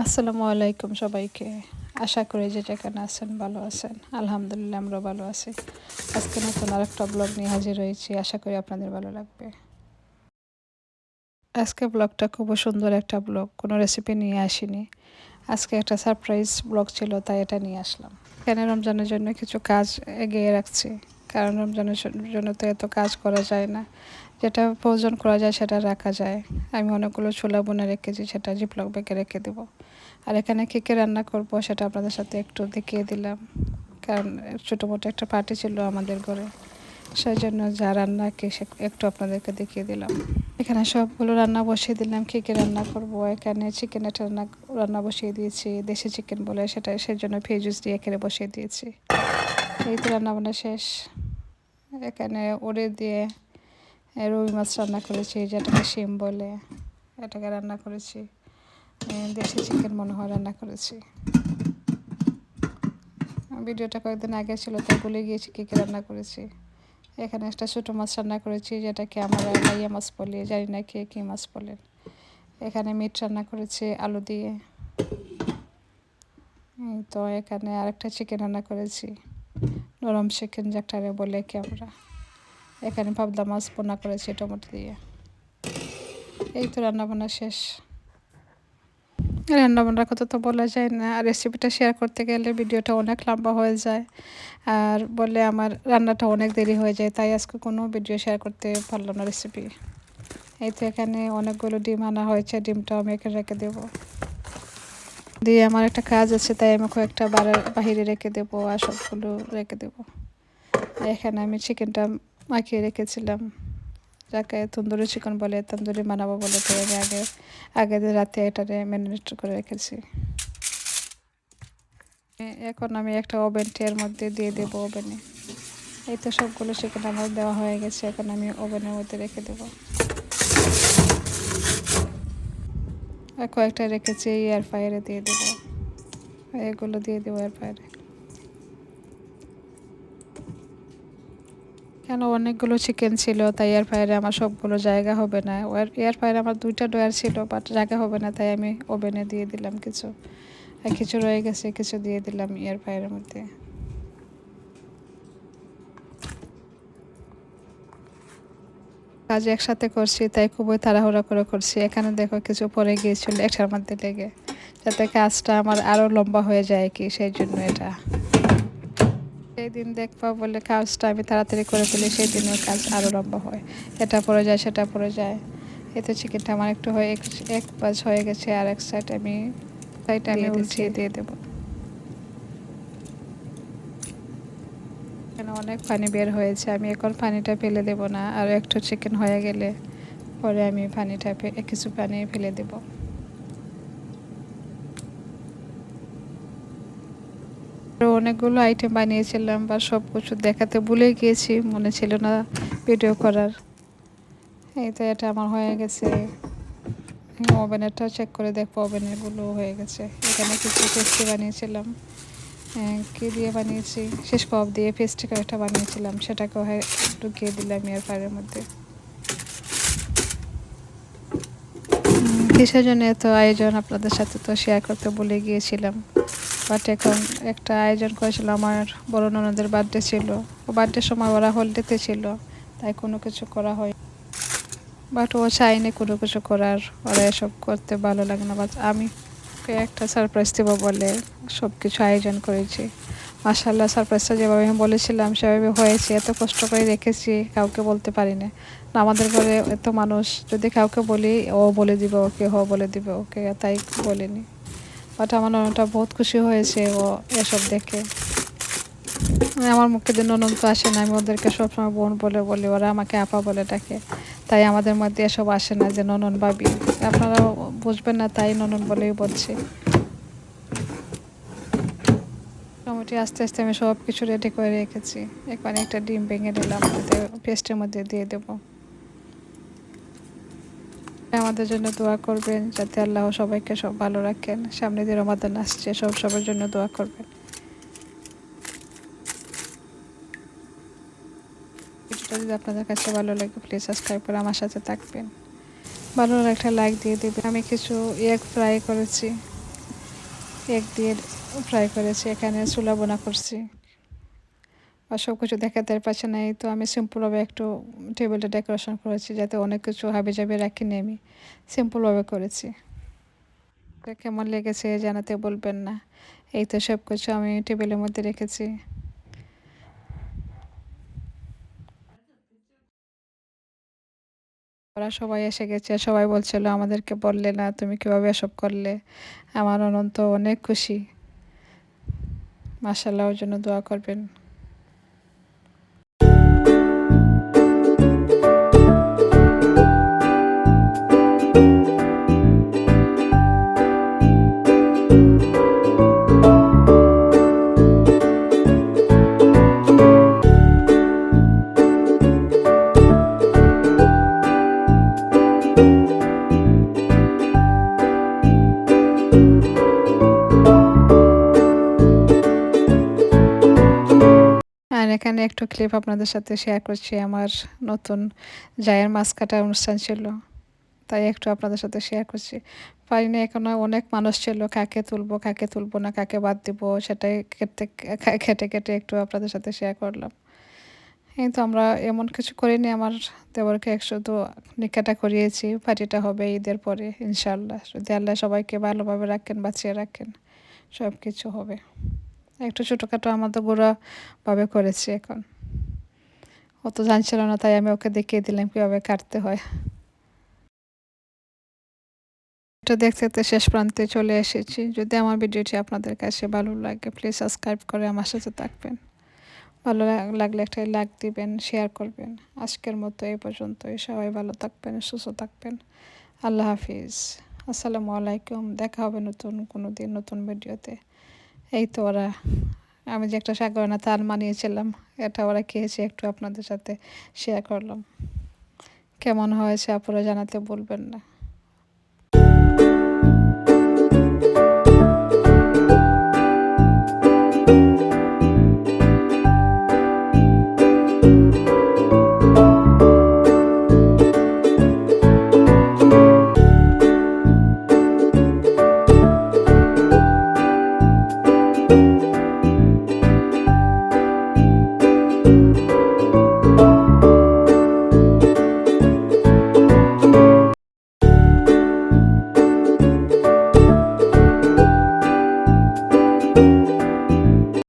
আসসালামু আলাইকুম সবাইকে। আশা করি যে যেখানে আছেন ভালো আছেন। আলহামদুলিল্লাহ আমরাও ভালো আছি। আজকে নতুন আরেকটা ব্লগ নিয়ে হাজির হয়েছি। আশা করি আপনাদের ভালো লাগবে। আজকে ব্লগটা খুব সুন্দর একটা ব্লগ, কোনো রেসিপি নিয়ে আসিনি। আজকে একটা সারপ্রাইজ ব্লগ ছিল, তাই এটা নিয়ে আসলাম। এখানে রমজানের জন্য কিছু কাজ এগিয়ে রাখছি, কারণ রমজানের জন্য তো এত কাজ করা যায় না। যেটা প্রয়োজন করা যায় সেটা রাখা যায়। আমি অনেকগুলো ছোলা বুনে রেখেছি, সেটা জিপলক ব্যাগে রেখে দেবো। আর এখানে কী কী রান্না করব সেটা আপনাদের সাথে একটু দেখিয়ে দিলাম, কারণ ছোটো মোটো একটা পার্টি ছিল আমাদের ঘরে, সেই জন্য যা রান্না কি সে একটু আপনাদেরকে দেখিয়ে দিলাম। এখানে সবগুলো রান্না বসিয়ে দিলাম। কী কী রান্না করব, এখানে চিকেন একটা রান্না বসিয়ে দিয়েছি, দেশি চিকেন বলে সেটা, সেই জন্য ফ্রিজ দিয়ে এখানে বসিয়ে দিয়েছি। এই তো রান্না বান্না শেষ। এখানে ওরে দিয়ে রুই মাছ রান্না করেছি, যেটাকে শিম বলে, এটাকে রান্না করেছি। দেশি চিকেন মনে হয় রান্না করেছি। ভিডিওটা কয়েকদিন আগে ছিল, তাই ভুলে গিয়েছি কী কী রান্না করেছি। এখানে একটা ছোটো মাছ রান্না করেছি, যেটাকে আমরা লাইয়া মাছ বলি, জানি না কে কী মাছ বলেন। এখানে মিট রান্না করেছি আলু দিয়ে। তো এখানে আরেকটা চিকেন রান্না করেছি, নরম চিকেন যেটারে বলে কি আমরা। এখানে পাবদা মাছ বোনা করেছি টমেটো দিয়ে। এই তো রান্নাবান্না শেষ। রান্নাবান্নার কথা তো বলা যায় না, আর রেসিপিটা শেয়ার করতে গেলে ভিডিওটা অনেক লম্বা হয়ে যায়, আর বলে আমার রান্নাটা অনেক দেরি হয়ে যায়, তাই আজকে কোনো ভিডিও শেয়ার করতে পারলাম না রেসিপি। এই তো এখানে অনেকগুলো ডিম আনা হয়েছে, ডিমটাও আমি এখানে রেখে দেবো। দিয়ে আমার একটা কাজ আছে, তাই আমি কয়েকটা বাহিরে রেখে দেবো, আর সবগুলো রেখে দেবো। এখানে আমি চিকেনটা মাখিয়ে রেখেছিলাম, যাকে তন্দুরি চিকেন বলে, তন্দুরি বানাবো বলে, তাই আমি আগের দিন রাতে এটারে ম্যারিনেট করে রেখেছি। এখন আমি একটা ওভেন এর মধ্যে দিয়ে দেবো ওভেনে। এই তো সবগুলো চিকেন আমার দেওয়া হয়ে গেছে, এখন আমি ওভেনের মধ্যে রেখে দেবো। আর কয়েকটা রেখেছি এয়ার ফ্রায়ারে দিয়ে দেবো, এগুলো দিয়ে দেবো এয়ার ফ্রায়ারে। কেন অনেকগুলো চিকেন ছিল, তাই এয়ার ফ্রায়ারে আমার সবগুলো জায়গা হবে না। এয়ার ফ্রায়ারে আমার 2টা ডয়ার ছিল, বাট জায়গা হবে না, তাই আমি ওভেনে দিয়ে দিলাম কিছু। আর কিছু রয়ে গেছে, কিছু দিয়ে দিলাম এয়ার ফ্রায়ারের মধ্যে। কাজ একসাথে করছি, তাই খুবই তাড়াহুড়া করে করছি। এখানে দেখো কিছু পরে গিয়েছিল একটার মধ্যে লেগে, যাতে কাজটা আমার আরও লম্বা হয়ে যায় কি, সেই জন্য এটা। সেই দিন দেখবা বলে কাজটা আমি তাড়াতাড়ি করে ফেলি, সেই দিনের কাজ আরও লম্বা হয়, এটা পড়ে যায় সেটা পড়ে যায়। এই তো চিকেনটা আমার একটু হয়ে এক পাশ হয়ে গেছে, আর এক সাইড আমি উল্টিয়ে দিয়ে দেবো। এখানে অনেক পানি বের হয়েছে, আমি এখন পানিটা ফেলে দেবো না, আর একটু চিকেন হয়ে গেলে পরে আমি পানিটা কিছু পানি ফেলে দেবো। অনেকগুলো আইটেম বানিয়েছিলাম, বা সব কিছু দেখাতে ভুলে গিয়েছি, মনে ছিল না ভিডিও করার। এই তো এটা আমার হয়ে গেছে। ওভেনেরটাও চেক করে দেখবো, ওভেনেরগুলো হয়ে গেছে। এখানে কিছু পেস্ট্রি বানিয়েছিলাম, কী দিয়ে বানিয়েছি, শেষ কপ দিয়ে পেস্ট্রি একটা বানিয়েছিলাম, সেটাকে ঢুকিয়ে দিলাম এয়ার ফ্রায়ারের মধ্যে। কিসের জন্য এত আয়োজন আপনাদের সাথে তো শেয়ার করতে ভুলে গিয়েছিলাম। বাট এখন একটা আয়োজন করেছিলাম, আমার বড় ননদের বার্থডে ছিল। বার্থডের সময় ওরা হলিডেতে ছিল, তাই কোনো কিছু করা হয়, বাট ও চাইনি কোনো কিছু করার। ওরা এসব করতে ভালো লাগে না, বাট আমি একটা সারপ্রাইজ দেবো বলে সব কিছু আয়োজন করেছি। মাশাআল্লাহ, সারপ্রাইজটা যেভাবে আমি বলেছিলাম সেভাবে হয়েছে। এত কষ্ট করে রেখেছি, কাউকে বলতে পারি না। আমাদের ঘরে এত মানুষ, যদি কাউকে বলি ও বলে দিবে ওকে, বলে দিবে ওকে, তাই বলিনি। বাট আমার ননদটা বহুত খুশি হয়েছে ও এসব দেখে। আমার মুখে দিয়ে ননদ তো আসে না, আমি ওদেরকে সবসময় বোন বলে বলি, ওরা আমাকে আপা বলে ডাকে, তাই আমাদের মধ্যে এসব আসে না যে ননদ ভাবি। আপনারা বুঝবেন না, তাই ননদ বলেই বলছি। মোটামুটি আস্তে আস্তে আমি সব কিছু রেডি করে রেখেছি। এখানে একটা ডিম ভেঙে নিলাম, পেস্টের মধ্যে দিয়ে দেবো। আমাদের জন্য দোয়া করবেন, যাতে আল্লাহ সবাইকে সব ভালো রাখেন। সামনে দিয়ে রমাদান আসছে, সবার জন্য দোয়া করবেন। ভিডিওটা যদি আপনাদের কাছে ভালো লাগে, প্লিজ সাবস্ক্রাইব করে আমার সাথে থাকবেন। ভালো একটা লাইক দিয়ে দেবেন। আমি কিছু এগ ফ্রাই করেছি, এগ দিয়ে ফ্রাই করেছি, এখানে ছোলা বোনা করছি। আর সব কিছু দেখাতে পারছি না, এই তো আমি সিম্পলভাবে একটু টেবিলটা ডেকোরেশন করেছি, যাতে অনেক কিছু হাবিজাবি রাখিনি, আমি সিম্পলভাবে করেছি। এটা কেমন লেগেছে জানাতে বলবেন না। এই তো সব কিছু আমি টেবিলের মধ্যে রেখেছি। ওরা সবাই এসে গেছে, সবাই বলছিল আমাদেরকে বললে না, তুমি কীভাবে এসব করলে। আমার অনন্ত অনেক খুশি। মাশাআল্লাহ, ওর জন্য দোয়া করবেন। আর এখানে একটু ক্লিপ আপনাদের সাথে শেয়ার করছি। আমার নতুন জায়ের মাছ কাটার অনুষ্ঠান ছিল, তাই একটু আপনাদের সাথে শেয়ার করছি। পারিনি এখনো, অনেক মানুষ ছিল, কাকে তুলবো কাকে তুলবো না, কাকে বাদ দিব, সেটাই কেটে কেটে একটু আপনাদের সাথে শেয়ার করলাম। কিন্তু আমরা এমন কিছু করিনি, আমার দেবরকে শুধু নিকাটা করিয়েছি। পার্টিটা হবে ঈদের পরে ইনশাআল্লাহ, যদি আল্লাহ সবাইকে ভালোভাবে রাখেন, বাঁচিয়ে রাখেন, সব কিছু হবে। একটু ছোটোখাটো আমাদের ঘোরাভাবে করেছি। এখন অত জানছিল না, তাই আমি ওকে দেখিয়ে দিলাম কীভাবে কাটতে হয়। এটা দেখতে দেখতে শেষ প্রান্তে চলে এসেছি। যদি আমার ভিডিওটি আপনাদের কাছে ভালো লাগে, প্লিজ সাবস্ক্রাইব করে আমার সাথে থাকবেন। ভালো লাগলে একটা লাইক দিবেন, শেয়ার করবেন। আজকের মতো এই পর্যন্তই। সবাই ভালো থাকবেন, সুস্থ থাকবেন। আল্লাহ হাফিজ। আসসালামু আলাইকুম। দেখা হবে নতুন কোনো দিন নতুন ভিডিওতে। এই তো ওরা, আমি যে একটা সাগরনা তাল মানিয়েছিলাম, এটা ওরা খেয়েছে, একটু আপনাদের সাথে শেয়ার করলাম। কেমন হয়েছে আপনারা জানাতে ভুলবেন না।